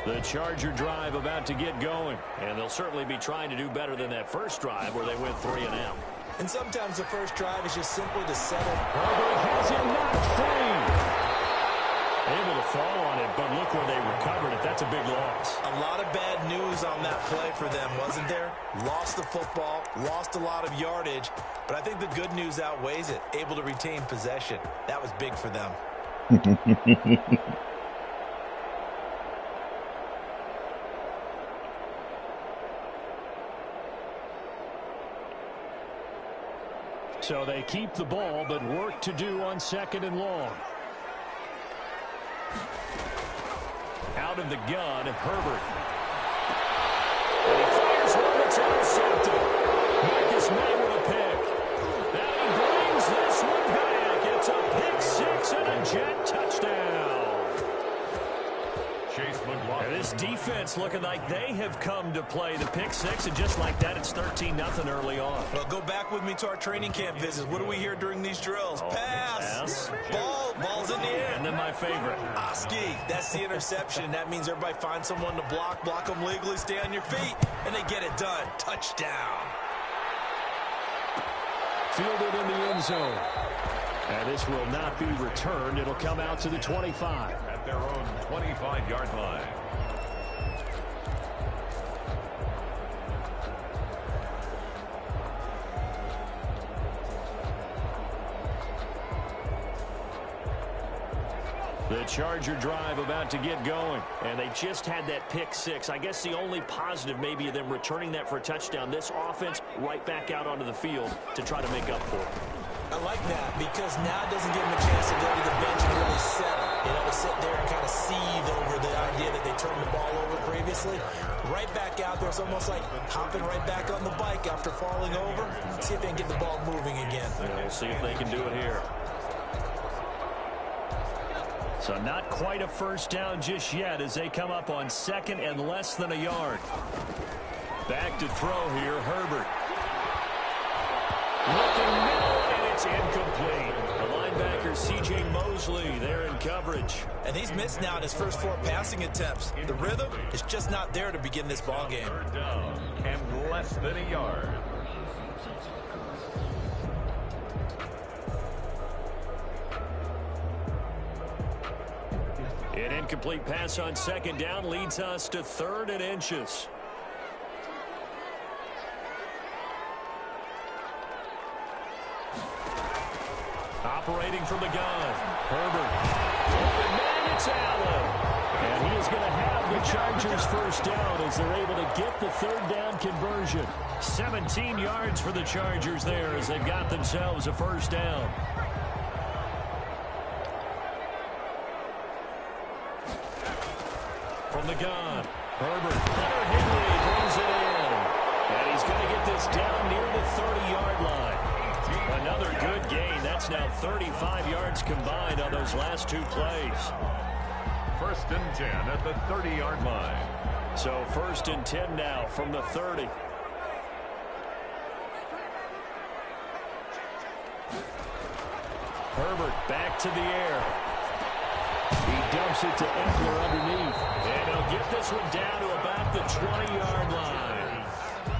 The Charger drive about to get going, and they'll certainly be trying to do better than that first drive where they went 3 and out. And sometimes the first drive is just simply to settle. Herbert has him knocked free. Able to fall on it, but look where they recovered it. That's a big loss. A lot of bad news on that play for them, wasn't there? Lost the football, lost a lot of yardage, but I think the good news outweighs it. Able to retain possession. That was big for them. So they keep the ball, but work to do on 2nd and long. Out of the gun, Herbert. And he fires one that's intercepted. Marcus May with a pick. Now he brings this one back. It's a pick 6 and a Jet touchdown. And this defense looking like they have come to play the pick 6, and just like that, it's 13-0 early on. Well, go back with me to our training camp visits. What do we hear during these drills? Pass. Ball's in the air. And then my favorite. Oski, that's the interception. That means everybody finds someone to block them legally, stay on your feet, and they get it done. Touchdown. Fielded in the end zone. And this will not be returned. It'll come out to the 25. At their own 25-yard line. The Charger drive about to get going. And they just had that pick 6. I guess the only positive maybe of them returning that for a touchdown. This offense right back out onto the field to try to make up for it. I like that because now it doesn't give them a chance to go to the bench and really settle. You know, to sit there and kind of seethe over the idea that they turned the ball over previously. Right back out there. It's almost like hopping right back on the bike after falling over. See if they can get the ball moving again. Yeah, we'll see if they can do it here. So not quite a first down just yet as they come up on 2nd and less than a yard. Back to throw here, Herbert. Looking middle, and it's incomplete. The linebacker, C.J. Mosley, there in coverage. And he's missed now in his first 4 passing attempts. The rhythm is just not there to begin this ball game. 3rd down and less than a yard. An incomplete pass on 2nd down leads us to 3rd and inches. Operating from the gun, Herbert. Open man, it's Allen. And he is going to have the Chargers first down as they're able to get the 3rd down conversion. 17 yards for the Chargers there as they've got themselves a first down. From the gun, Herbert. Hunter Henry brings it in. And he's going to get this down near the 30-yard line. Another good gain. That's now 35 yards combined on those last 2 plays. 1st and 10 at the 30-yard line. So 1st and 10 now from the 30. Herbert back to the air. He dumps it to Eckler underneath. And he'll get this one down to about the 20-yard line.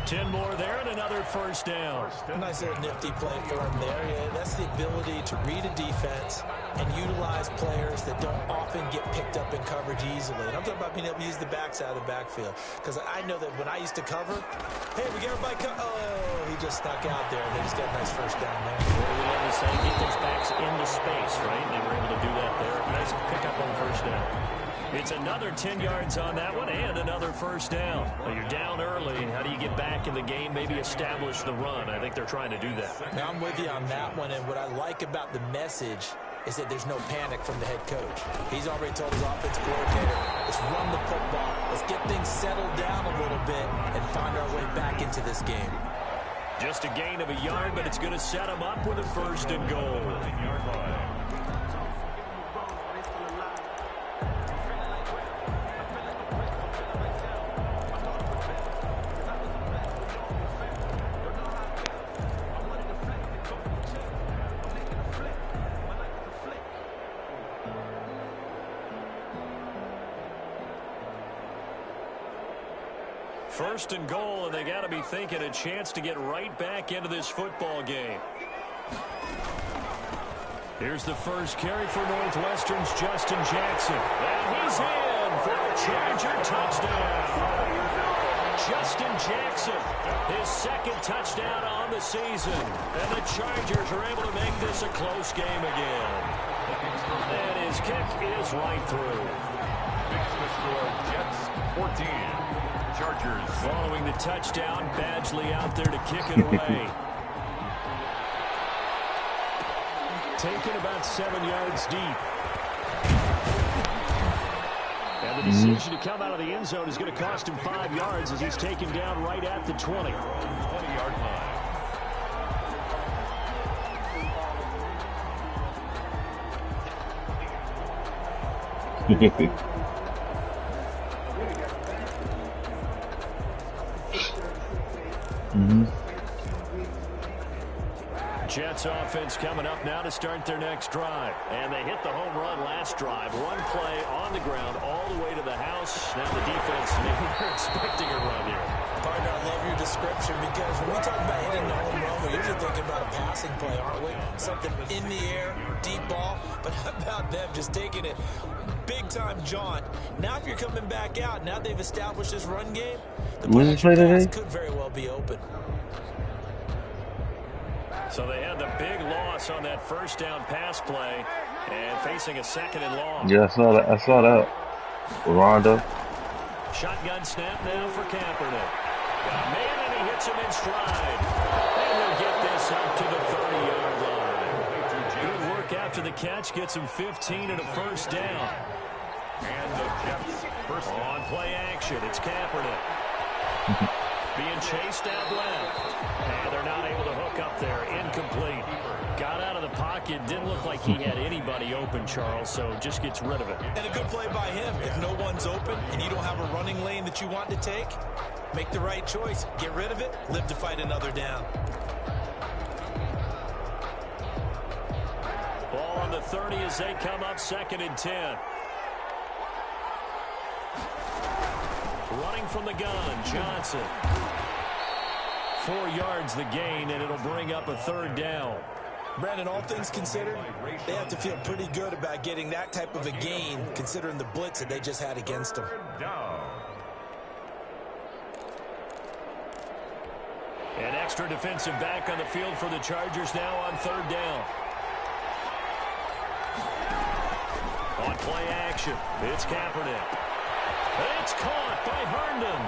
10 more there and another first down. A nice little nifty play for him there. Yeah, that's the ability to read a defense and utilize players that don't often get picked up in coverage easily. And I'm talking about being able to use the backside of the backfield. Because I know that when I used to cover, hey, we get everybody oh, he just snuck out there. And they just got a nice first down there. Well, we love to say get those backs into space, right? And they were able to do that there. Nice pickup on first down. It's another 10 yards on that one and another first down. Well, you're down early. How do you get back in the game, maybe establish the run? I think they're trying to do that. Now, I'm with you on that one, and what I like about the message is that there's no panic from the head coach. He's already told his offensive coordinator, let's run the football. Let's get things settled down a little bit and find our way back into this game. Just a gain of a yard, but it's going to set them up with a 1st and goal. First and goal, and they got to be thinking a chance to get right back into this football game. Here's the first carry for Northwestern's Justin Jackson. And he's in for a Charger touchdown. Justin Jackson, his second touchdown on the season. And the Chargers are able to make this a close game again. And his kick is right through. Makes the score Jets 14. Chargers. Following the touchdown, Badgley out there to kick it away. Taken about 7 yards deep. And the decision to come out of the end zone is going to cost him 5 yards as he's taken down right at the 20. 20-yard line. Jets offense coming up now to start their next drive. And they hit the home run last drive. One play on the ground all the way to the house. Now the defense, maybe they're expecting a run here. Partner, I love your description because when we talk about hitting the home run, we're usually thinking about a passing play, aren't we? Something in the air, deep ball. But how about them just taking it big-time jaunt? Now if you're coming back out, now they've established this run game, the pass could very well be open. So they had the big loss on that first down pass play and facing a second and long. Yeah, I saw that. Rondo. Shotgun snap now for Kaepernick. Got a man, and he hits him in stride. And he'll get this up to the 30-yard line. Good work after the catch. Gets him 15 and a first down. And the Jets first on play action. It's Kaepernick. Being chased out left. And they're not able to hook up there. Incomplete. Got out of the pocket. Didn't look like he had anybody open, Charles, so just gets rid of it. And a good play by him. If no one's open and you don't have a running lane that you want to take, make the right choice. Get rid of it. Live to fight another down. Ball on the 30 as they come up 2nd and 10. Running from the gun, Johnson. 4 yards the gain, and it'll bring up a 3rd down. Brandon, all things considered, they have to feel pretty good about getting that type of a gain, considering the blitz that they just had against them. An extra defensive back on the field for the Chargers now on 3rd down. On play action, it's Kaepernick. It's caught by Herndon.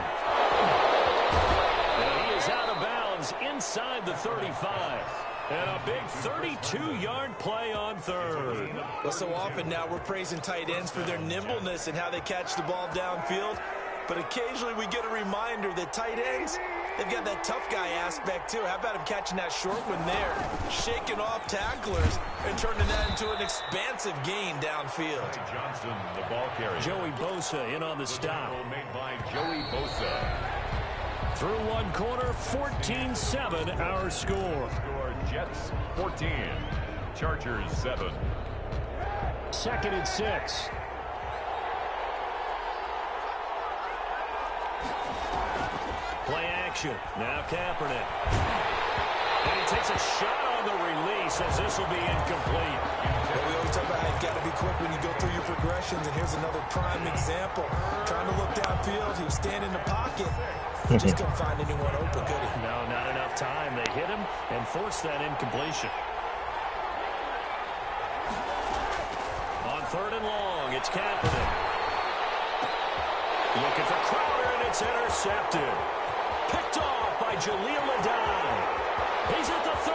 And he is out of bounds inside the 35. And a big 32-yard play on 3rd. Well, so often now we're praising tight ends for their nimbleness and how they catch the ball downfield. But occasionally we get a reminder that tight ends, they've got that tough guy aspect too. How about him catching that short one there, shaking off tacklers, and turning that into an expansive gain downfield. Johnson, the ball carrier. Joey Bosa in on the stop. Made by Joey Bosa. Through one quarter, 14-7 our score. Jets 14, Chargers 7. 2nd and 6. Play action. Now Kaepernick. And he takes a shot on the release as this will be incomplete. Well, we always talk about how you've got to be quick when you go through your progressions, and here's another prime example. Trying to look downfield, he was standing in the pocket. He just couldn't find anyone open, could he? No, not enough time. They hit him and forced that incompletion. On 3rd and long, it's Kaepernick. Looking for Crowder, and it's intercepted. Picked off by Jaleel Adai. He's at the 30.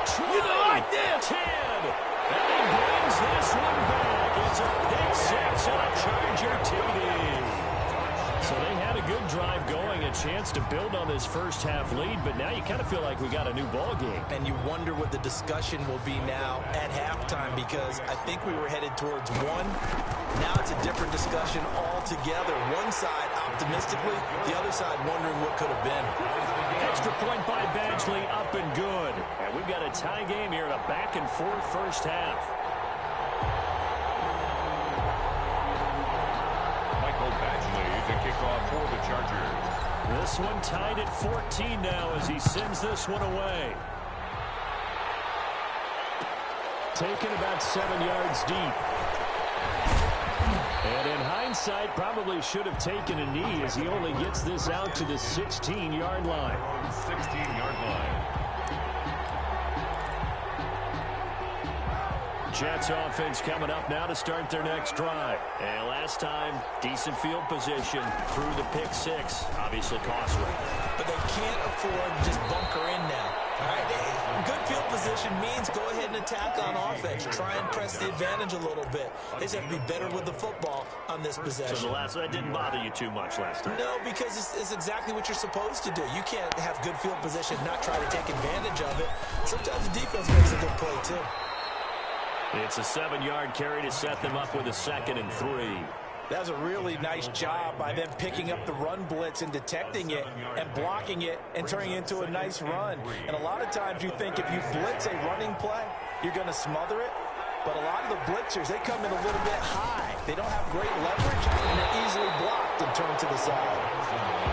20, like this. 10. And he brings this one back. It's a pick six and a Charger TD. So they had a good drive going, a chance to build on this first half lead, but now you kind of feel like we got a new ball game. And you wonder what the discussion will be now at halftime, because I think we were headed towards one. Now it's a different discussion altogether. One side optimistically, the other side wondering what could have been. Extra point by Badgley, up and good. And we've got a tie game here in a back-and-forth first half. Michael Badgley to kick off for the Chargers. This one tied at 14 now as he sends this one away. Taken about 7 yards deep. And in hindsight, probably should have taken a knee as he only gets this out to the 16-yard line. 16-yard line. Jets offense coming up now to start their next drive. And last time, decent field position through the pick six. Obviously costly. But they can't afford to just bunker in now. All right, good field position means go ahead and attack on offense. Try and press the advantage a little bit. They just have to be better with the football on this possession. So that didn't bother you too much last time? No, because it's exactly what you're supposed to do. You can't have good field position and not try to take advantage of it. Sometimes the defense makes a good play, too. It's a 7-yard carry to set them up with a 2nd and 3. That was a really nice job by them picking up the run blitz and detecting it and blocking it and turning it into a nice run. And a lot of times you think if you blitz a running play, you're going to smother it. But a lot of the blitzers, they come in a little bit high. They don't have great leverage, and they're easily blocked and turned to the side.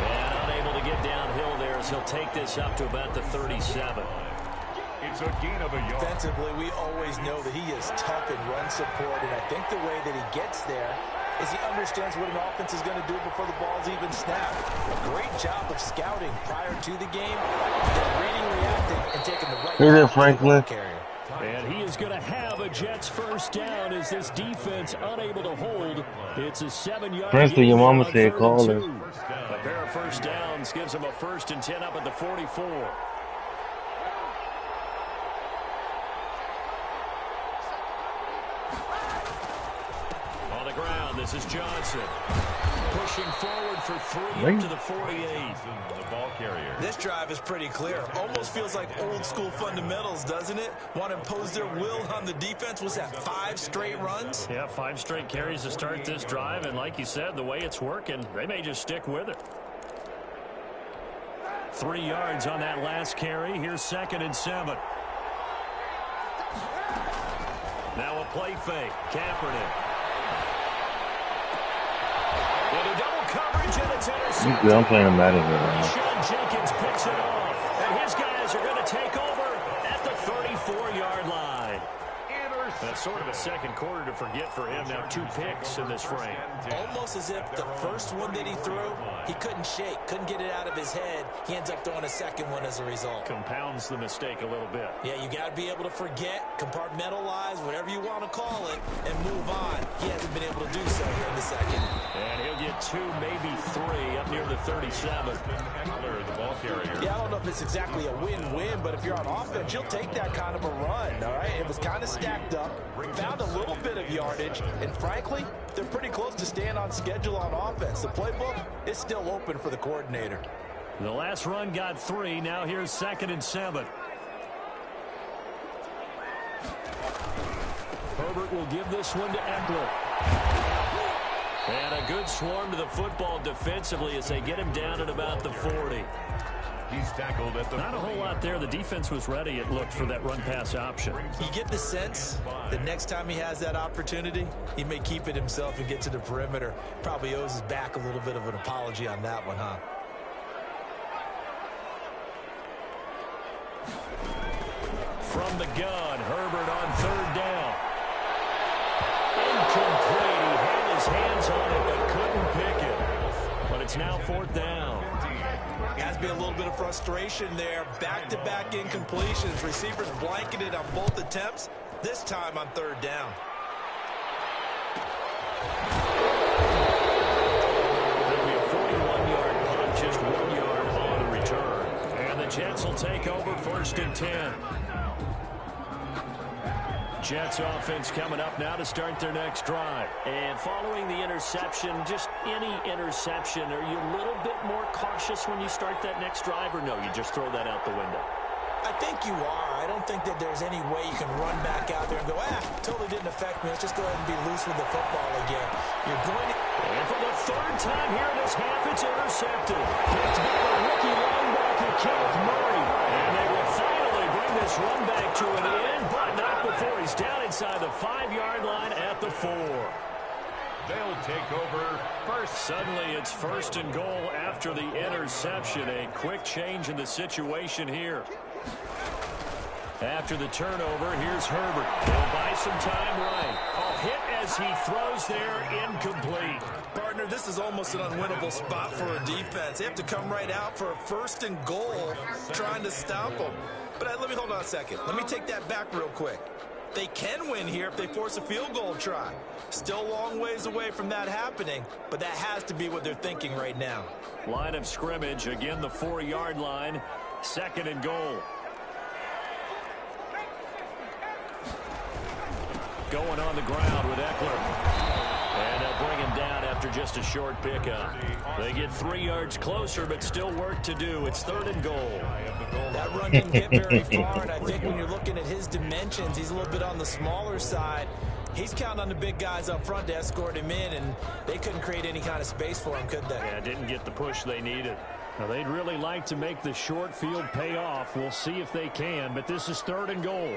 And unable to get downhill there as he'll take this up to about the 37. It's a gain of a yard. Defensively, we always know that he is tough in run support, and I think the way that he gets there is he understands what an offense is going to do before the ball's even snapped. A great job of scouting prior to the game, then reading, reacting, and taking the right Here's it, Franklin. carrier. And he is going to have a Jets first down as this defense unable to hold. It's a 7-yard Princeton, your mama said call her. A pair of first downs gives him a 1st and 10 up at the 44. On the ground, this is Johnson. Pushing forward for 3 up to the 48. The ball carrier. This drive is pretty clear. Almost feels like old school fundamentals, doesn't it? Want to impose their will on the defense. Was that 5 straight runs? Yeah, 5 straight carries to start this drive, and like you said, the way it's working, they may just stick with it. 3 yards on that last carry. Here's 2nd and 7. Now a play fake. Kaepernick. Into double coverage, and it's intercepted. I'm playing a Madden right now. Sean Jenkins picks it off, and his guys are going to take over at the 34-yard line. That's sort of a second quarter to forget for him. Now 2 picks in this frame. Almost as if the first one that he threw, he couldn't shake, couldn't get it out of his head. He ends up throwing a second one as a result. Compounds the mistake a little bit. Yeah, you got to be able to forget, compartmentalize, whatever you want to call it, and move on. He hasn't been able to do so here in the second. And he'll get 2, maybe 3 up near the 37. The ball carrier. Yeah, I don't know if it's exactly a win-win, but if you're on offense, you'll take that kind of a run, all right? It was kind of stacked up, found a little bit of yardage, and frankly, they're pretty close to staying on schedule on offense. The playbook is still open for the coordinator. The last run got 3. Now here's 2nd and 7. Herbert will give this one to Eckler. And a good swarm to the football defensively as they get him down at about the 40. He's tackled at the Not a whole lot there. The defense was ready, it looked, for that run-pass option. You get the sense that next time he has that opportunity, he may keep it himself and get to the perimeter. Probably owes his back a little bit of an apology on that one, huh? From the gun, Herbert on 3rd down. Incomplete. He had his hands on it but couldn't pick it. But it's now 4th down. Has to be a little bit of frustration there. Back-to-back incompletions. Receivers blanketed on both attempts, this time on 3rd down. That'll be a 41-yard punt, just 1 yard on the return. And the Jets will take over 1st and 10. Jets offense coming up now to start their next drive. And following the interception, just any interception, are you a little bit more cautious when you start that next drive, or no, you just throw that out the window? I think you are. I don't think that there's any way you can run back out there and go, totally didn't affect me. Let's just go ahead and be loose with the football again. You're going to... And for the 3rd time here in this half, it's intercepted. Picked by the rookie linebacker, Kenneth Murray. And they will finally bring this run back to an end, but not before he's down inside the 5-yard line at the 4. They'll take over first. Suddenly it's first and goal after the interception. A quick change in the situation here. After the turnover, here's Herbert. He'll buy some time right. A hit as he throws there, incomplete. Partner, this is almost an unwinnable spot for a defense. They have to come right out for a first and goal trying to stop them. But let me hold on a second. Let me take that back real quick. They can win here if they force a field goal try. Still a long ways away from that happening, but that has to be what they're thinking right now. Line of scrimmage, again the 4-yard line, second and goal. Going on the ground with Eckler. And they'll bring him down after just a short pickup. They get 3 yards closer, but still work to do. It's third and goal. That run didn't get very far, and I think when you're looking at his dimensions, he's a little bit on the smaller side. He's counting on the big guys up front to escort him in, and they couldn't create any kind of space for him, could they? Yeah, didn't get the push they needed. Now, they'd really like to make the short field pay off. We'll see if they can, but this is third and goal.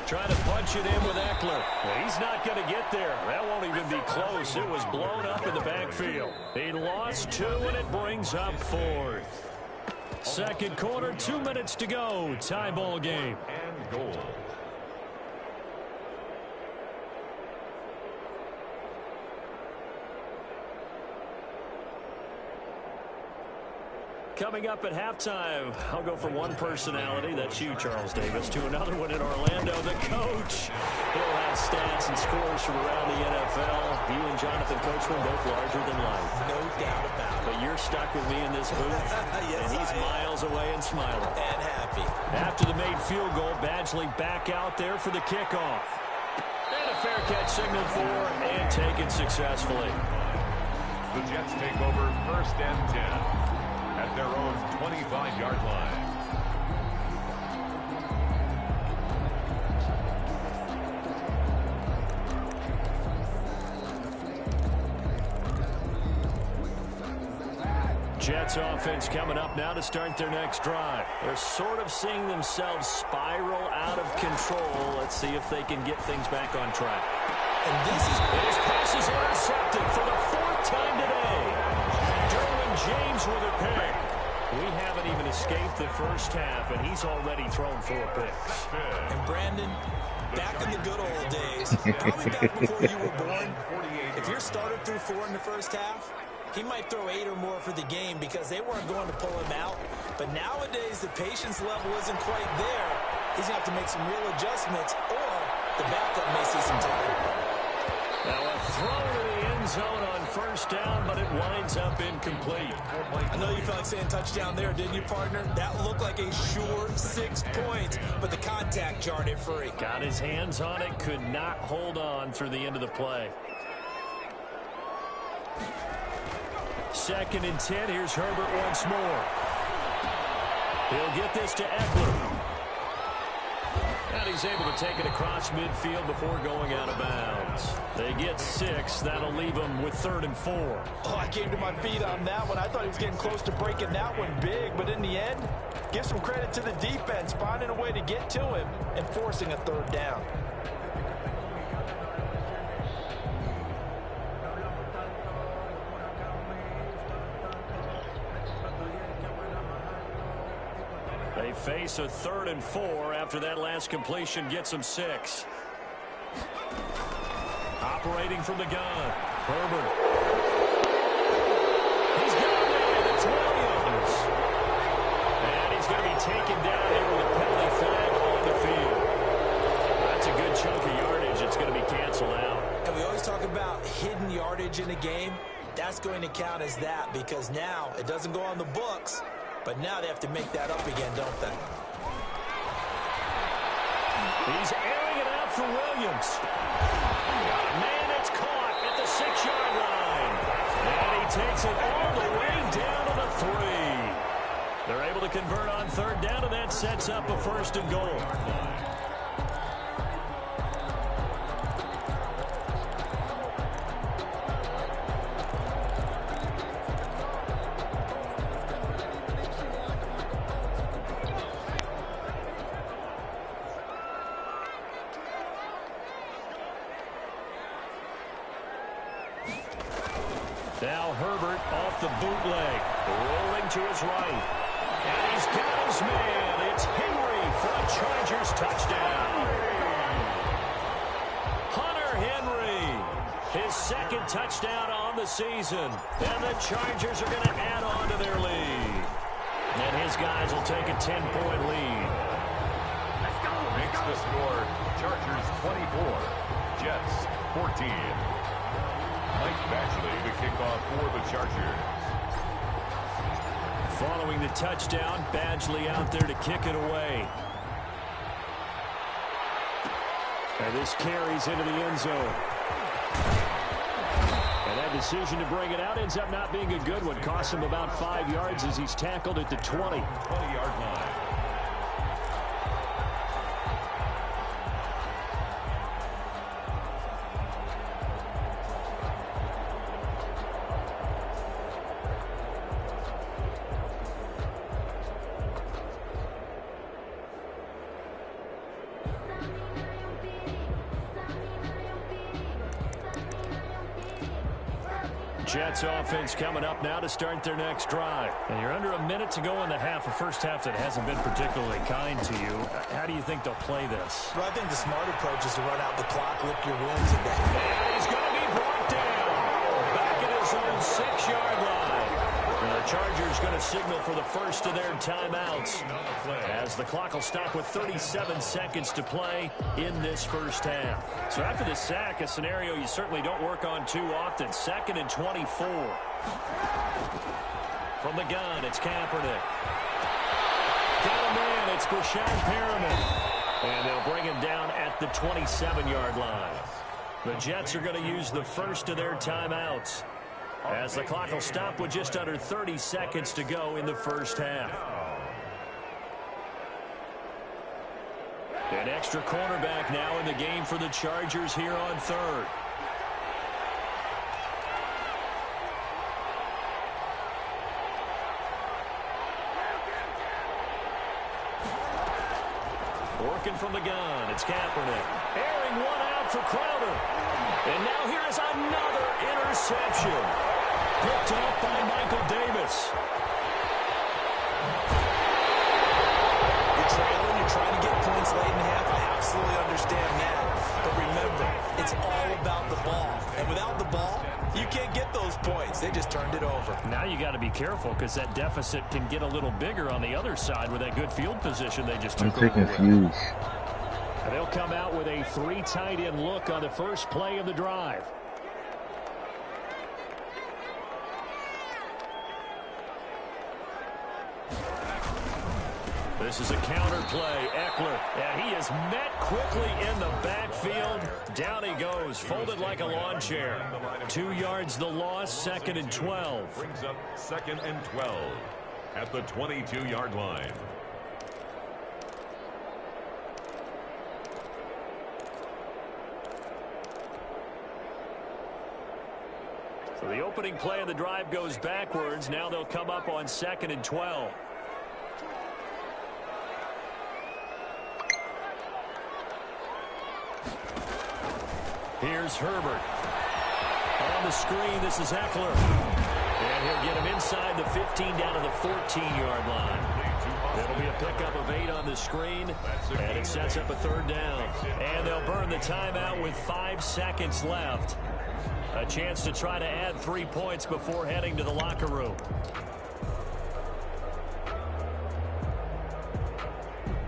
Trying to punch it in with Eckler. Well, he's not going to get there. That won't even be close. It was blown up in the backfield. He lost 2, and it brings up 4th. Second quarter, 2 minutes to go. Tie ball game. And goal. Coming up at halftime, I'll go from one personality, that's you, Charles Davis, to another one in Orlando, the coach. He'll have stats and scores from around the NFL. You and Jonathan Coachman both larger than life. No doubt about it. But you're stuck with me in this booth, Yes, and he's miles away and smiling. And happy. After the made field goal, Badgley back out there for the kickoff. And a fair catch signaled for and taken successfully. The Jets take over first and 10 at their own 25-yard line. Jets offense coming up now to start their next drive. They're sort of seeing themselves spiral out of control. Let's see if they can get things back on track. And this pass is intercepted for the 4th time today. Derwin James with a pick. We haven't even escaped the first half, and he's already thrown 4 picks. And Brandon, back in the good old days, probably back before you were born, if your starter threw 4 in the first half, he might throw 8 or more for the game because they weren't going to pull him out. But nowadays, the patience level isn't quite there. He's going to have to make some real adjustments, or the backup may see some time. Now a throw to the end zone on first down, but it winds up incomplete. I know you felt like saying touchdown there, didn't you, partner? That looked like a sure 6 points, but the contact jarred it free. Got his hands on it, could not hold on through the end of the play. Second and 10, here's Herbert once more. He'll get this to Eckler. And he's able to take it across midfield before going out of bounds. They get 6. That'll leave them with 3rd and 4. Oh, I came to my feet on that one. I thought he was getting close to breaking that one big, but in the end, give some credit to the defense, finding a way to get to him and forcing a 3rd down. They face a 3rd and 4 after that last completion gets them 6. Operating from the gun, Herbert. He's got it. It's Williams. And he's going to be taken down here with a penalty flag on the field. That's a good chunk of yardage. It's going to be canceled out. And we always talk about hidden yardage in a game. That's going to count as that because now it doesn't go on the books. But now they have to make that up again, don't they? He's airing it out for Williams. Man, it's caught at the 6-yard line. And he takes it all the way down to the 3. They're able to convert on 3rd down, and that sets up a 1st and goal. Now Herbert off the bootleg, rolling to his right. And he's got his man. It's Henry for a Chargers touchdown. Hunter Henry, his second touchdown on the season. And the Chargers are going to add on to their lead. And his guys will take a 10-point lead. Makes the score Chargers 24, Jets 14. Mike Badgley the kickoff for the Chargers. Following the touchdown, Badgley out there to kick it away. And this carries into the end zone. And that decision to bring it out ends up not being a good one. Costs him about 5 yards as he's tackled at the 20. 20-yard line. Jets offense coming up now to start their next drive. And you're under a minute to go in the half, a first half that hasn't been particularly kind to you. How do you think they'll play this? Well, I think the smart approach is to run out the clock, lick your wounds, and And he's going to be brought down back at his own 6-yard line. And the Chargers going to signal for the first of their timeouts as the clock will stop with 37 seconds to play in this first half. So after the sack, a scenario you certainly don't work on too often. 2nd and 24. From the gun, it's Kaepernick. Got a man, it's Breshad Perriman. And they'll bring him down at the 27-yard line. The Jets are going to use the first of their timeouts as the clock will stop with just under 30 seconds to go in the first half. An extra cornerback now in the game for the Chargers here on third. Working from the gun, it's Kaepernick. Airing one out for Crowder. And now here is another interception. Picked up by Michael Davis. you're trailing, you're trying to get points late in the half. I absolutely understand that. But remember, it's all about the ball. And without the ball, you can't get those points. They just turned it over. Now you got to be careful because that deficit can get a little bigger on the other side with that good field position they just took I'm over with. confused. And they'll come out with a 3 tight end look on the first play of the drive. This is a counter play. Eckler, and he is met quickly in the backfield. Down he goes, folded like a lawn chair. 2 yards the loss, 2nd and 12. Brings up 2nd and 12 at the 22-yard line. So the opening play of the drive goes backwards. Now they'll come up on 2nd and 12. Here's Herbert. On the screen, this is Eckler. And he'll get him inside the 15 down to the 14-yard line. It'll be a pickup of 8 on the screen, and it sets up a 3rd down. And they'll burn the timeout with 5 seconds left. A chance to try to add 3 points before heading to the locker room.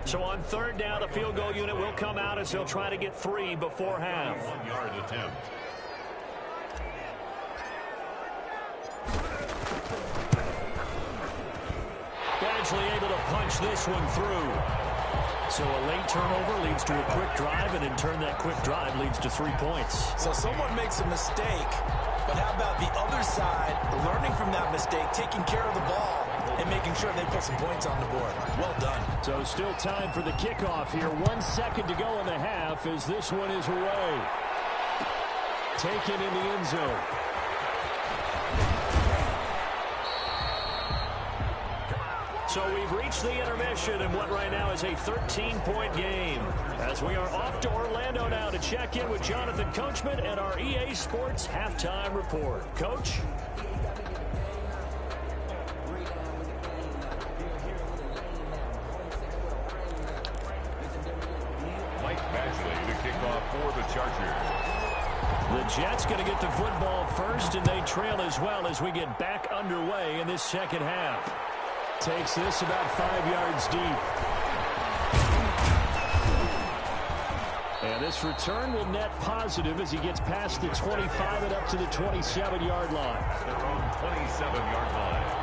So on 3rd down, the field goal unit will come out as they'll try to get 3 before half. 1-yard attempt. Badgley able to punch this one through. So a late turnover leads to a quick drive, and in turn that quick drive leads to 3 points. So someone makes a mistake, but how about the other side learning from that mistake, taking care of the ball, and making sure they put some points on the board? Well done. So still time for the kickoff here. 1 second to go in the half as this one is away. Taken in the end zone. So we've reached the intermission in what right now is a 13-point game. As we are off to Orlando now to check in with Jonathan Coachman and our EA Sports Halftime Report. Coach? Mike Badgley to kick off for the Chargers. The Jets going to get the football first, and they trail as well as we get back underway in this second half. Takes this about 5 yards deep. And this return will net positive as he gets past the 25 and up to the 27-yard line. Their own 27-yard line.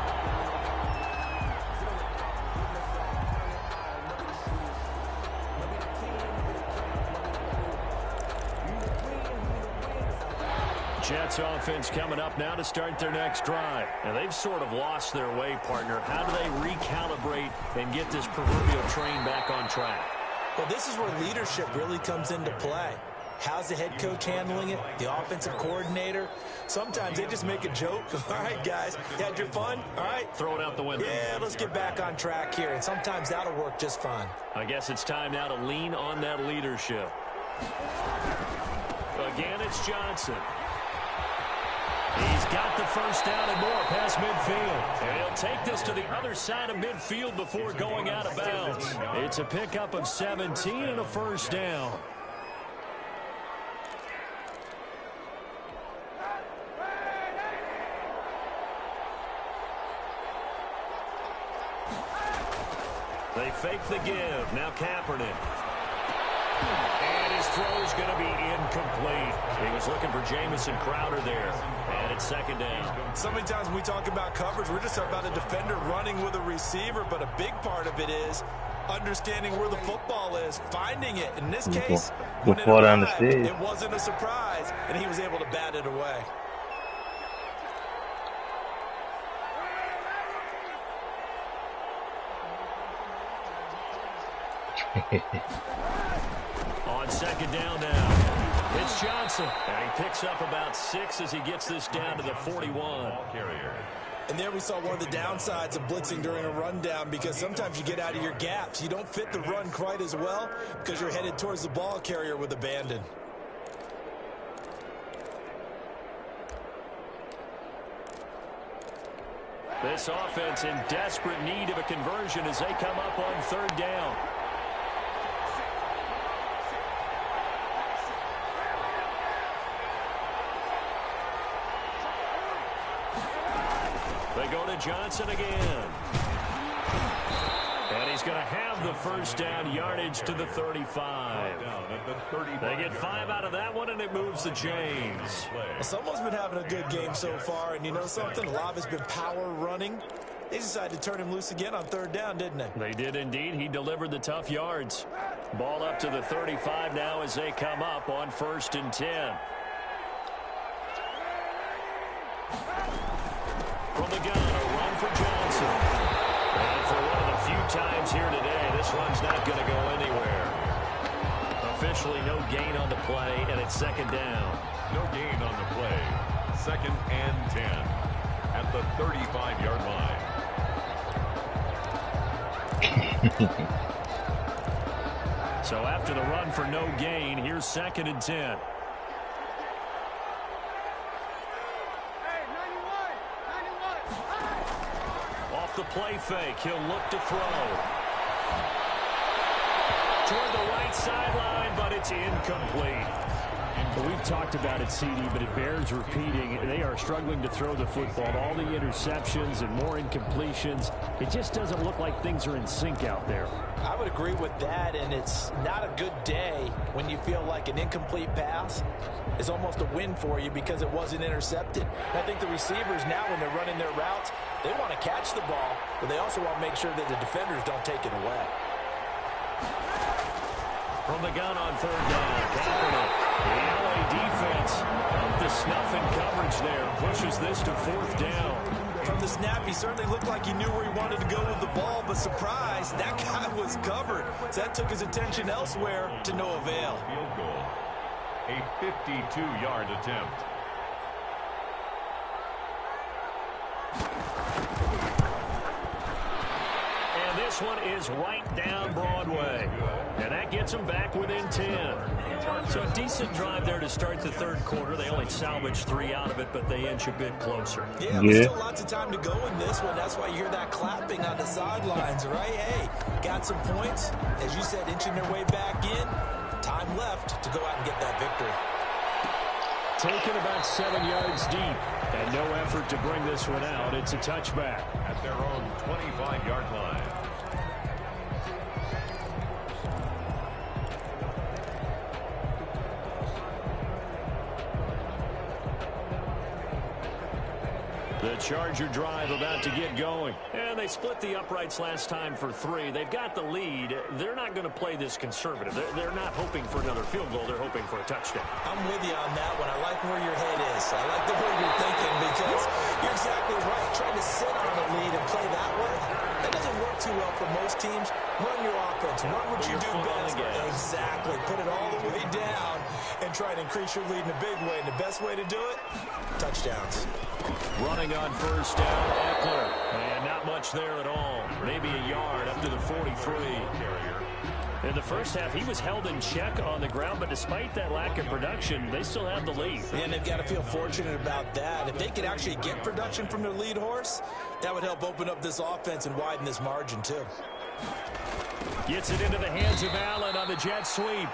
Jets offense coming up now to start their next drive. And they've sort of lost their way, partner. How do they recalibrate and get this proverbial train back on track? Well, this is where leadership really comes into play. How's the head coach handling it? The offensive coordinator? Sometimes they just make a joke. All right, guys, you had your fun? All right. Throw it out the window. Yeah, let's get back on track here. And sometimes that'll work just fine. I guess it's time now to lean on that leadership. Again, it's Johnson. He's got the first down and more past midfield. And he'll take this to the other side of midfield before going out of bounds. It's a pickup of 17 and a first down. They fake the give. Now Kaepernick. And his throw is going to be incomplete. He was looking for Jamison Crowder there. And it's second down. So many times when we talk about coverage, we're just talking about a defender running with a receiver, but a big part of it is understanding where the football is, finding it. In this case, when it arrived, it wasn't a surprise, and he was able to bat it away. On second down now, it's Johnson. And he picks up about 6 as he gets this down to the 41. And there we saw one of the downsides of blitzing during a rundown, because sometimes you get out of your gaps. You don't fit the run quite as well because you're headed towards the ball carrier with abandon. This offense in desperate need of a conversion as they come up on third down. They go to Johnson again. And he's going to have the first down, yardage to the 35. They get 5 out of that one, and it moves the chains. Well, someone's been having a good game so far, and you know something? A lot of it's been power running. They decided to turn him loose again on third down, didn't they? They did indeed. He delivered the tough yards. Ball up to the 35 now as they come up on 1st and 10. From the gun, a run for Johnson. And for one of the few times here today, this one's not going to go anywhere. Officially no gain on the play, and it's second down. No gain on the play. 2nd and 10 at the 35-yard line. So after the run for no gain, here's 2nd and 10. Off the play fake, he'll look to throw. Toward the right sideline, but it's incomplete. Well, we've talked about it, CD, but it bears repeating. They are struggling to throw the football. All the interceptions and more incompletions. It just doesn't look like things are in sync out there. I would agree with that, and it's not a good day when you feel like an incomplete pass is almost a win for you because it wasn't intercepted. I think the receivers now, when they're running their routes, they want to catch the ball, but they also want to make sure that the defenders don't take it away. From the gun on third down, Kaepernick. The LA defense, the snuff in coverage there, pushes this to 4th down. From the snap, he certainly looked like he knew where he wanted to go with the ball, but surprise, that guy was covered. So that took his attention elsewhere to no avail. Field goal. A 52-yard attempt. this one is right down Broadway. And that gets them back within 10. So a decent drive there to start the third quarter. They only salvaged 3 out of it, but they inch a bit closer. Yeah, there's still lots of time to go in this one. That's why you hear that clapping on the sidelines, right? Hey, got some points. As you said, inching their way back in. Time left to go out and get that victory. Taken about 7 yards deep. And no effort to bring this one out. It's a touchback. At their own 25-yard line. The Charger drive about to get going. And they split the uprights last time for 3. They've got the lead. They're not going to play this conservative. They're not hoping for another field goal. They're hoping for a touchdown. I'm with you on that one. I like where your head is. I like the way you're thinking because you're exactly right. Trying to sit on a lead and play that way, that doesn't work too well for most teams. Run your offense. Run what you do best. Exactly. Put it all the way down and try to increase your lead in a big way. And the best way to do it, touchdowns. Running on first down, Eckler. And not much there at all. Maybe a yard up to the 43. In the first half, he was held in check on the ground, but despite that lack of production, they still have the lead. And they've got to feel fortunate about that. If they could actually get production from their lead horse, that would help open up this offense and widen this margin too. Gets it into the hands of Allen on the jet sweep.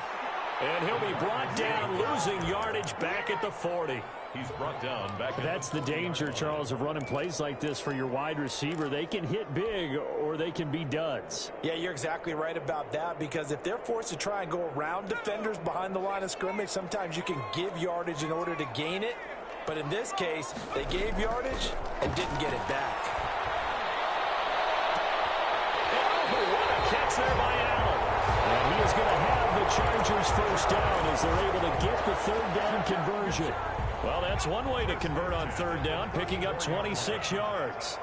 And he'll be brought down, losing yardage back at the 40. He's brought down back. That's the danger, Charles, of running plays like this for your wide receiver. They can hit big or they can be duds. Yeah, you're exactly right about that because if they're forced to try and go around defenders behind the line of scrimmage, sometimes you can give yardage in order to gain it. But in this case, they gave yardage and didn't get it back. Oh, what a catch there by Allen. And he is going to have the Chargers first down as they're able to get the third down conversion. Well, that's one way to convert on third down, picking up 26 yards.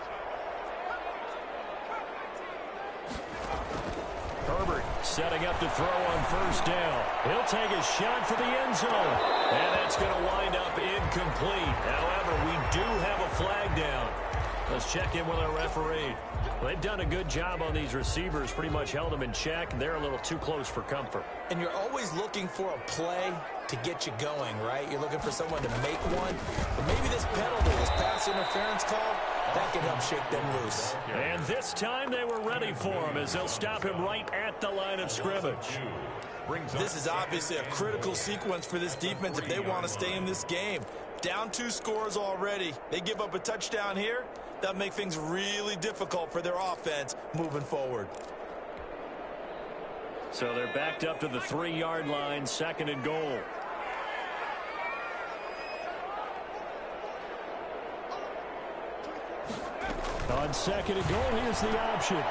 Herbert setting up to throw on first down. He'll take a shot for the end zone. And that's going to wind up incomplete. However, we do have a flag down. Let's check in with our referee. Well, they've done a good job on these receivers, pretty much held them in check. They're a little too close for comfort. And you're always looking for a play to get you going, right? You're looking for someone to make one. But maybe this penalty, this pass interference call, that can help shake them loose. And this time they were ready for him as they'll stop him right at the line of scrimmage. This is obviously a critical sequence for this defense if they want to stay in this game. Down 2 scores already. They give up a touchdown here. That'll make things really difficult for their offense moving forward. So they're backed up to the 3-yard line, 2nd and goal. On 2nd and goal, here's the option.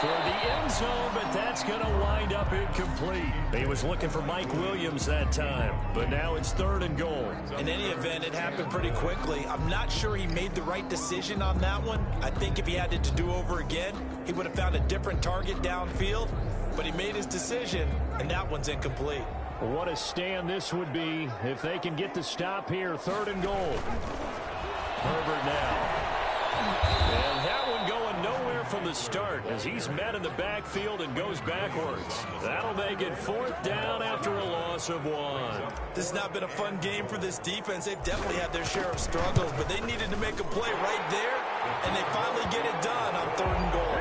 Toward the end zone, but that's going to wind up incomplete. He was looking for Mike Williams that time, but now it's 3rd and goal. In any event, it happened pretty quickly. I'm not sure he made the right decision on that one. I think if he had it to do over again, he would have found a different target downfield, but he made his decision, and that one's incomplete. What a stand this would be if they can get the stop here. 3rd and goal. Herbert now. And that one going nowhere from the start as he's met in the backfield and goes backwards. That'll make it 4th down after a loss of 1. This has not been a fun game for this defense. They've definitely had their share of struggles, but they needed to make a play right there, and they finally get it done on 3rd and goal.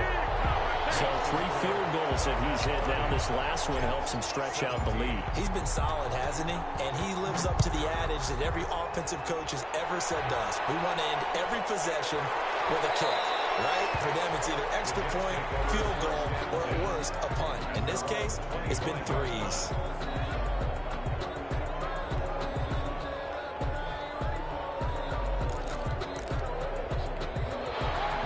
So 3 field goals that he's hit now. This last one helps him stretch out the lead. He's been solid, hasn't he? And he lives up to the adage that every offensive coach has ever said to us. We want to end every possession with a kick, right? For them, it's either extra point, field goal, or at worst, a punt. In this case, it's been 3s.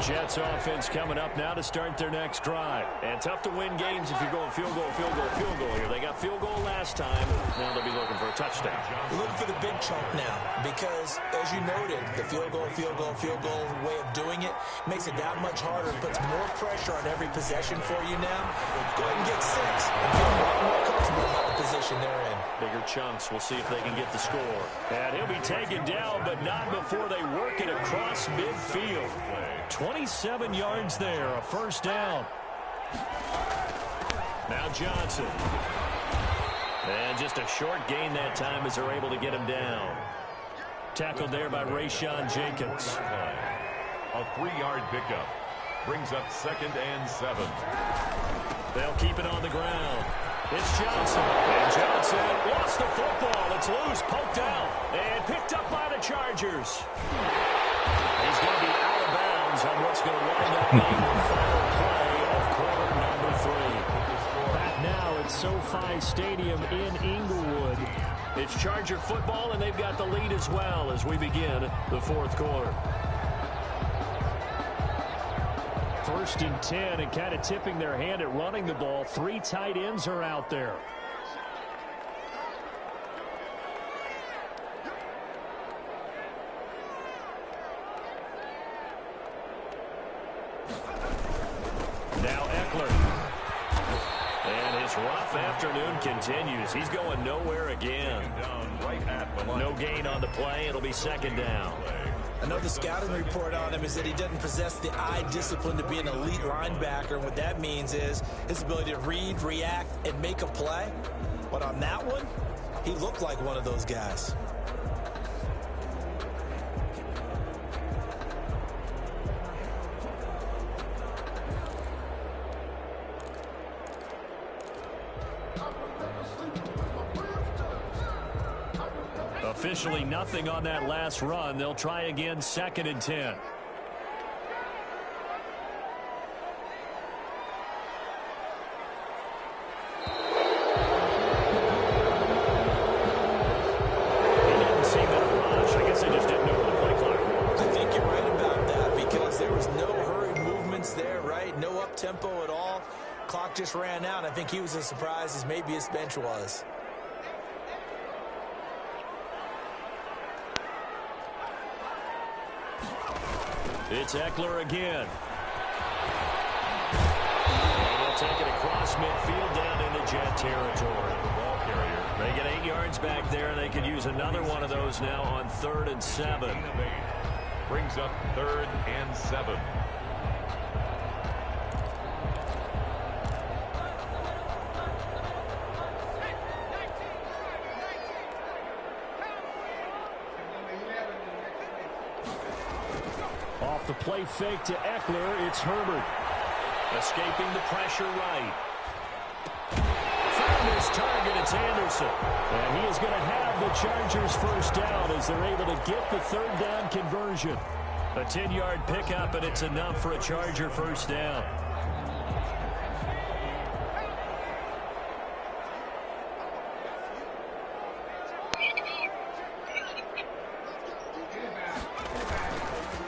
Jets offense coming up now to start their next drive. And tough to win games if you're going field goal, field goal, field goal here. They got field goal last time. Now they'll be looking for a touchdown. You're looking for the big chunk now because, as you noted, the field goal way of doing it makes it that much harder. It puts more pressure on every possession for you now. Go ahead and get 6 and feel a lot more comfortable about the position they're in. Bigger chunks. We'll see if they can get the score. And he'll be taken down, but not before they work it across midfield. 27 yards there, a 1st down. Now Johnson. And just a short gain that time as they're able to get him down. Tackled there by Rayshawn Jenkins. A 3-yard pickup. Brings up 2nd and 7. They'll keep it on the ground. It's Johnson. And Johnson lost the football. It's loose, poked out, and picked up by the Chargers. He's going to be out of bounds on what's going to wind up being the final play of quarter number 3. Back now at SoFi Stadium in Inglewood. It's Charger football, and they've got the lead as well as we begin the 4th quarter. 1st and 10, and kind of tipping their hand at running the ball. 3 tight ends are out there. Now Eckler. And his rough afternoon continues. He's going nowhere again. No gain on the play. It'll be 2nd down. Another scouting report on him is that he doesn't possess the eye discipline to be an elite linebacker. And what that means is his ability to read, react, and make a play. But on that one, he looked like one of those guys. Officially nothing on that last run. They'll try again, 2nd and 10. He didn't seem in a rush. I guess they just didn't know where the play clock was. I think you're right about that because there was no hurried movements there, right? No up-tempo at all. Clock just ran out. I think he was as surprised as maybe his bench was. It's Eckler again. And he'll take it across midfield down into Jet territory. The ball carrier. They get 8 yards back there, and they could use another one of those now on 3rd and 7. Brings up 3rd and 7. Off the play fake to Eckler, it's Herbert. Escaping the pressure right. Found his target, it's Anderson. And he is going to have the Chargers 1st down as they're able to get the 3rd down conversion. A 10-yard pickup, and it's enough for a Charger 1st down.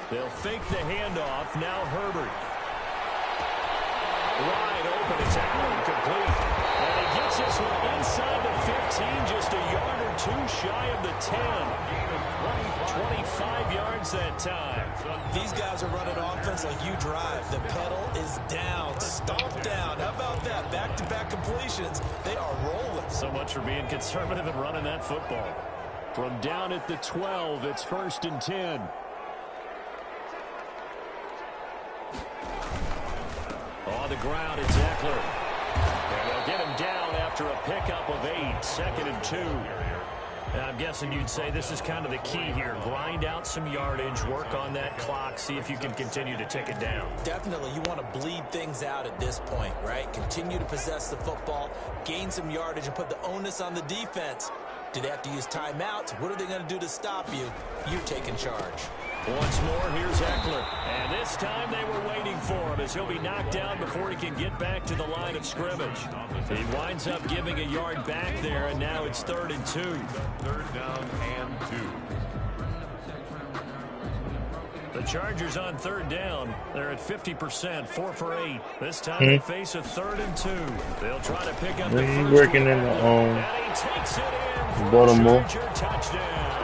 They'll fake the handoff. Now Herbert. Wide open. It's Allen, complete. And he gets this one inside the 15, just a yard or 2 shy of the 10. 25 yards that time. These guys are running offense like you drive. The pedal is down, stomp down. How about that? Back-to-back completions. They are rolling. So much for being conservative and running that football. From down at the 12, it's 1st and 10. On the ground, it's Eckler. And they'll get him down after a pickup of 8, 2nd and 2. And I'm guessing you'd say this is kind of the key here. Grind out some yardage, work on that clock, see if you can continue to tick it down. Definitely, you want to bleed things out at this point, right? Continue to possess the football, gain some yardage, and put the onus on the defense. Do they have to use timeouts? What are they going to do to stop you? You're taking charge. Once more, here's Eckler. And this time they were waiting for him as he'll be knocked down before he can get back to the line of scrimmage. He winds up giving a yard back there, and now it's 3rd and 2. 3rd down and 2. The Chargers on 3rd down. They're at 50%, 4 for 8. This time they face a 3rd and 2. They'll try to pick up the first. He's working in the and he takes it in for Baltimore. a Charger touchdown.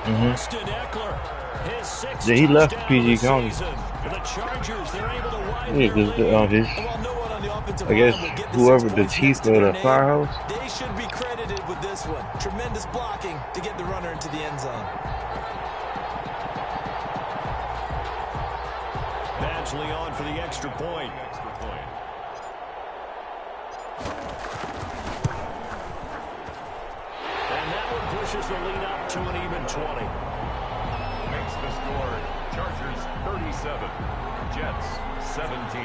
Austin Eckler, his 6th Yeah, he left touchdown PG of the County. season. The Chargers, they're able to wind Yeah, their because lead. Well, no one on the offensive I guess line will get the whoever 6 the points chief next to of their the name. firehouse. They should be credited with this one. Tremendous blocking to get the runner into the end zone. Badgley on for the extra point. pushes the lead up to an even 20. Makes the score Chargers 37, Jets 17.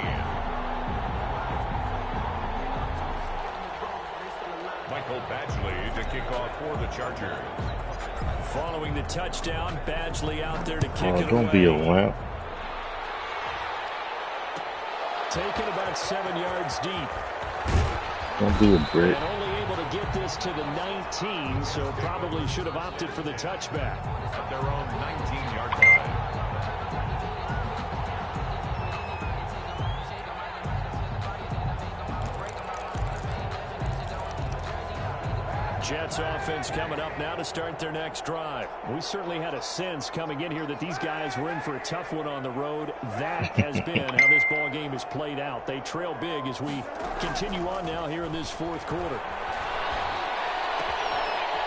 Michael Badgley to kick off for the Chargers. Following the touchdown, Badgley out there to kick it away. Don't be a wimp. Taken about 7 yards deep. Don't be a brick. And only able to get this to the 19, so probably should have opted for the touchback. At their own 19-yard line. Jets offense coming up now to start their next drive. We certainly had a sense coming in here that these guys were in for a tough one on the road. That has been how this ball game has played out. They trail big as we continue on now here in this fourth quarter.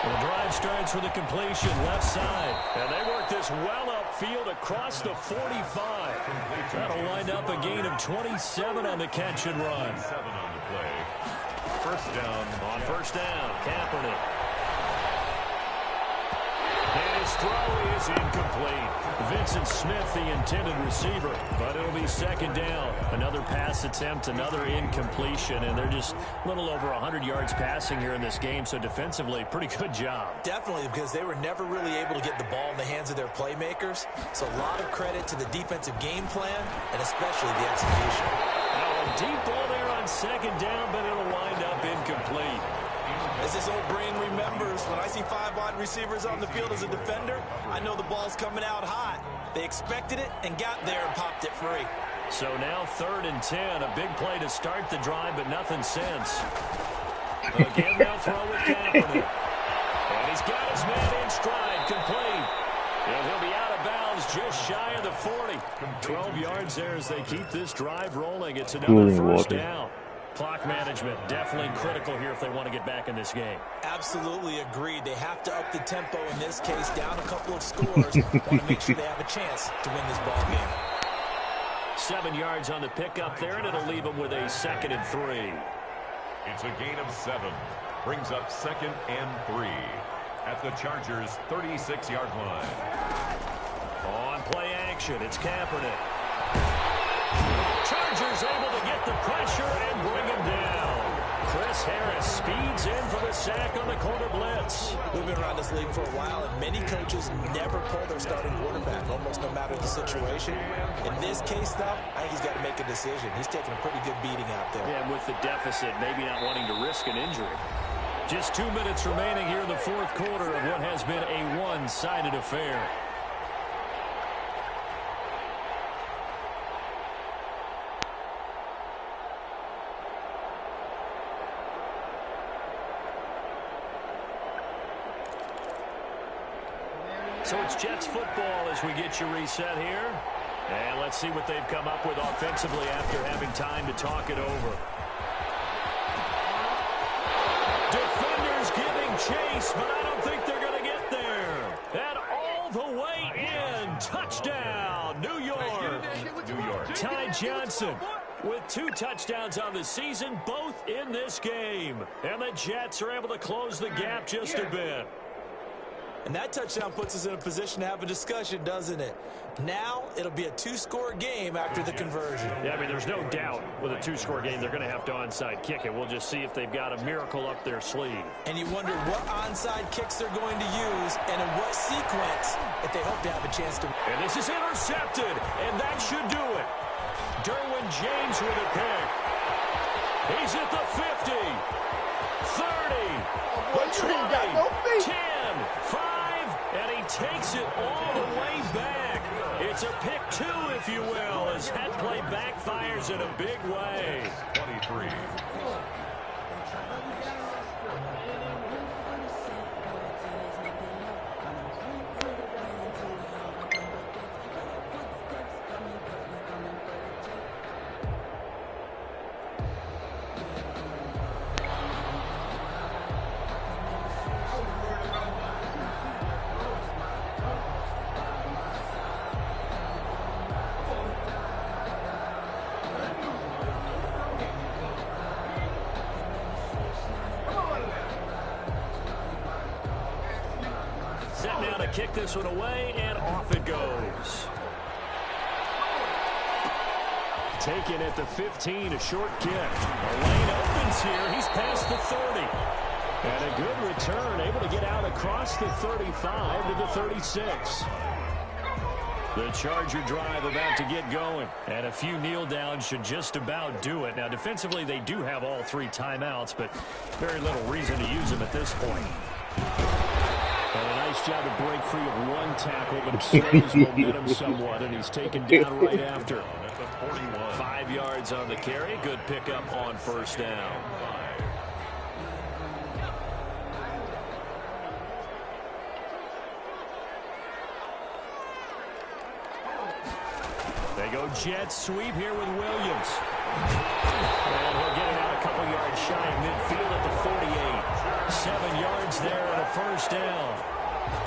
The drive starts with a completion left side. And they work this well upfield across the 45. That'll wind up a gain of 27 on the catch and run. 7 on the play. First down. On first down, Kaepernick. And his throw is incomplete. Vincent Smith, the intended receiver, but it'll be second down. Another pass attempt, another incompletion, and they're just a little over 100 yards passing here in this game, so defensively, pretty good job. Definitely, because they were never really able to get the ball in the hands of their playmakers, so a lot of credit to the defensive game plan, and especially the execution. Now, a deep ball there on second down, but it'll wind up incomplete. As this old brain remembers, when I see 5 wide receivers on the field as a defender, I know the ball's coming out hot. They expected it and got there and popped it free. So now 3rd and 10, a big play to start the drive, but nothing since. Again, they'll throw with Kaepernick. And he's got his man in stride, complete. And he'll be out of bounds just shy of the 40. 12 yards there as they keep this drive rolling. It's another first down. Clock management definitely critical here if they want to get back in this game. Absolutely agreed. They have to up the tempo in this case, down a couple of scores. Want to make sure they have a chance to win this ball game. 7 yards on the pickup there, and it'll leave them with a 2nd and 3. It's a gain of 7. Brings up 2nd and 3 at the Chargers' 36-yard line. On play action, it's Kaepernick. Chargers able to get the pressure and bring him down. Chris Harris speeds in for the sack on the corner blitz. We've been around this league for a while, and many coaches never pull their starting quarterback, almost no matter the situation. In this case, though, I think he's got to make a decision. He's taking a pretty good beating out there. Yeah, with the deficit, maybe not wanting to risk an injury. Just 2 minutes remaining here in the fourth quarter of what has been a one-sided affair. So it's Jets football as we get you reset here. And let's see what they've come up with offensively after having time to talk it over. Defenders giving chase, but I don't think they're going to get there. And all the way in. Touchdown, New York. New York. Ty Johnson with 2 touchdowns on the season, both in this game. And the Jets are able to close the gap just a bit. And that touchdown puts us in a position to have a discussion, doesn't it? Now it'll be a 2-score game after the conversion. Yeah, I mean, there's no doubt with a 2-score game they're going to have to onside kick it. We'll just see if they've got a miracle up their sleeve. And you wonder what onside kicks they're going to use and in what sequence if they hope to have a chance to. And this is intercepted, and that should do it. Derwin James with a pick. He's at the 50, 30, 20, 10, 5, and he takes it all the way back. It's a pick 2, if you will, as that play backfires in a big way. 23. now to kick this one away, and off it goes. Taken at the 15, a short kick. The lane opens here. He's past the 30. And a good return, able to get out across the 35 to the 36. The Charger drive about to get going. And a few kneel downs should just about do it. Now, defensively, they do have all 3 timeouts, but very little reason to use them at this point. And a nice job to break free of one tackle, but it slows momentum somewhat, and he's taken down right after. 5 yards on the carry. Good pickup on first down. They go jet sweep here with Williams. And he'll get it out a couple yards shy of midfield at the 48. 7 yards there and a first down.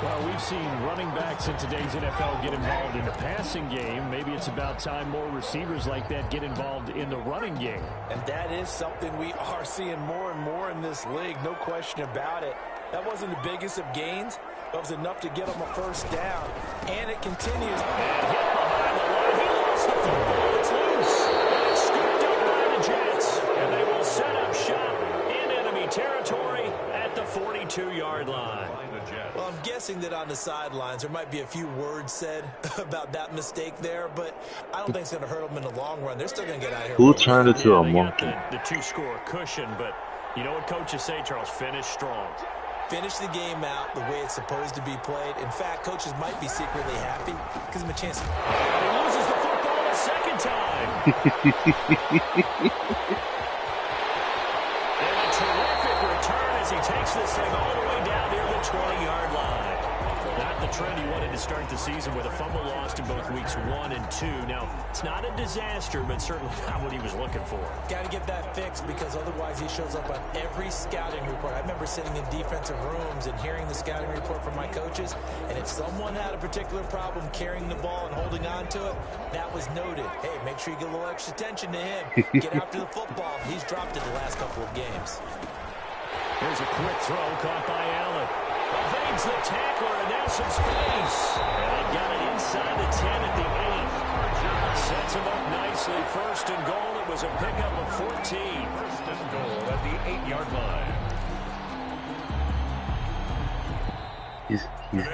Well, we've seen running backs in today's NFL get involved in the passing game. Maybe it's about time more receivers like that get involved in the running game. And that is something we are seeing more and more in this league, no question about it. That wasn't the biggest of gains, but it was enough to get him a first down. And it continues. And hit behind the line. He lost the football. It's loose. And it's scooped up by the Jets. And they will set up shop in enemy territory at the 42-yard line. Well, I'm guessing that on the sidelines there might be a few words said about that mistake there, but I don't think it's going to hurt them in the long run. They're still going to get out of here. Who turned it to a They got monkey? the 2-score cushion, but you know what coaches say, Charles? Finish strong. Finish the game out the way it's supposed to be played. In fact, coaches might be secretly happy because of a chance. And he loses the football a second time. And a terrific return as he takes this thing all the way down near the 20-yard line. Not the trend he wanted to start the season with a fumble lost in both weeks 1 and 2. Now, it's not a disaster, but certainly not what he was looking for. Got to get that fixed because otherwise he shows up on every scouting report. I remember sitting in defensive rooms and hearing the scouting report from my coaches, and if someone had a particular problem carrying the ball and holding on to it, that was noted. Hey, make sure you get a little extra attention to him. Get after the football. He's dropped it the last couple of games. Here's a quick throw caught by Allen. Evades the tackler, and there's some space. And they got it inside the 10 at the 8. Sets him up nicely. First and goal. It was a pickup of 14. First and goal at the 8-yard line. He's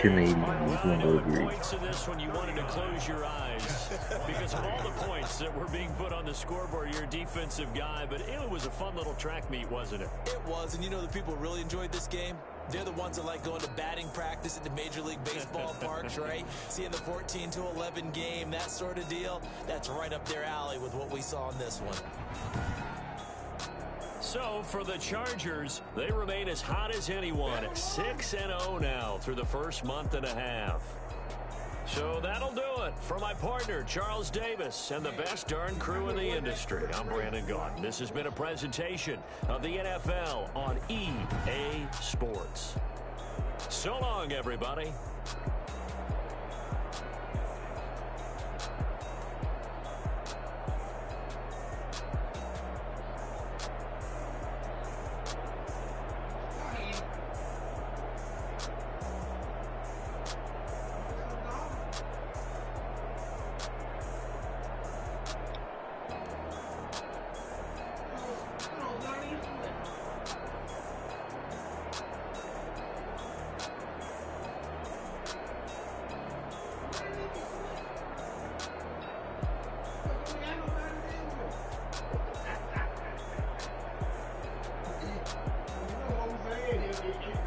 Canadian. He's going to agree. Points in this one, you wanted to close your eyes because of all the points that were being put on the scoreboard. You're a defensive guy, but it was a fun little track meet, wasn't it? It was, and you know the people really enjoyed this game? They're the ones that like going to batting practice at the Major League Baseball parks, right? Seeing the 14-11 game, that sort of deal. That's right up their alley with what we saw in this one. So, for the Chargers, they remain as hot as anyone at 6-0 now through the first month and a half. So that'll do it. For my partner, Charles Davis, and the best darn crew in the industry, I'm Brandon Gaudin. This has been a presentation of the NFL on EA Sports. So long, everybody. You know what I'm saying?